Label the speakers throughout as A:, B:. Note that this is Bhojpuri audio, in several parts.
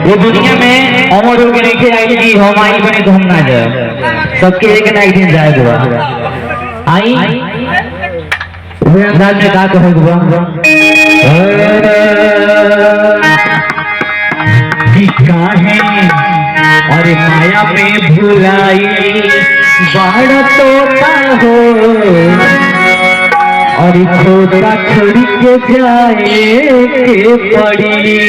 A: ये दुनिया में अमर हो के नहीं आई कि हम आई बने तो हम ना जाए, सबके एक ना एक दिन जाए दुआ आई वे अंदाज में का कहे दुआ कि काहे अरे माया में भुलाई बाड़ तोता हो और खोता छोड़ के जाए के पड़ी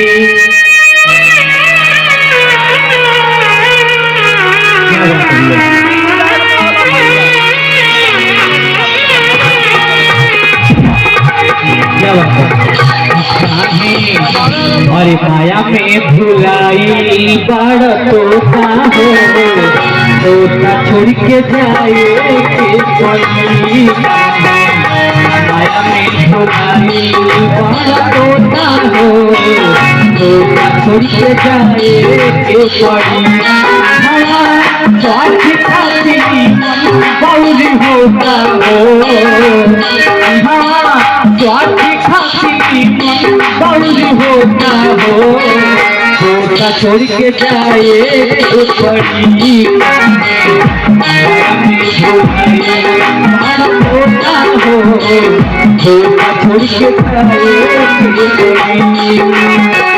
A: अरे माया में भुलाई बाड़ तोता हो तोता छोड़ के जाए के पड़ी माया में भुलाई बाड़ तोता हो तोता छोड़ के जाए के पड़ी स्वार्थी खाती बाउली होता हो स्वार्थी खाती बाउली होता हो तोता छोड़ के जाए तो पड़ी होता हो तोता छोड़ के जाए तो पड़ी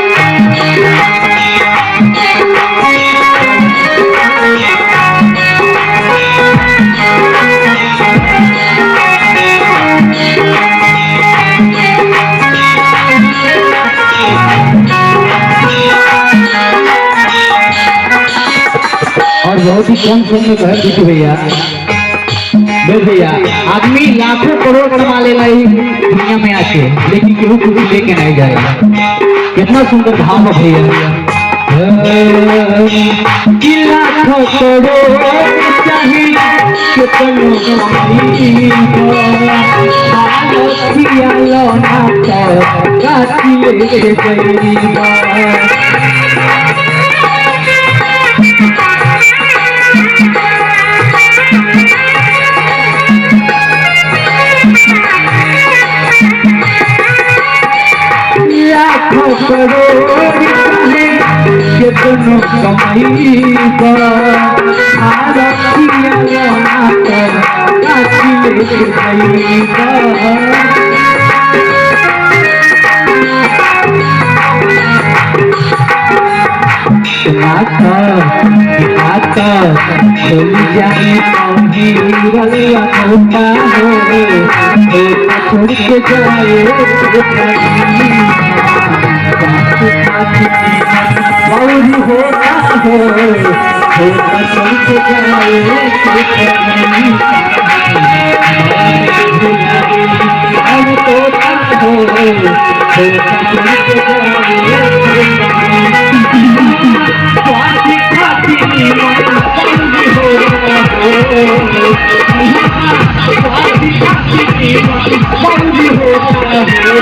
A: बहुत ही कम समय में कह दीजिए भैया भैया आदमी लाखों करोड़ कमा लेगा ही दुनिया में आके, लेकिन केहू कुछ लेके नहीं जाएगा। कितना सुंदर भाव है भैया, लाखों करोड़ चाहे दोनों कमाई छोड़ के जाए बाउली होता हो तोता छोड़ के जाए तोता हो तोता छोड़ के जाए स्वार्थी खाती बाउली होता हो स्वार्थी खाती बाउली होता हो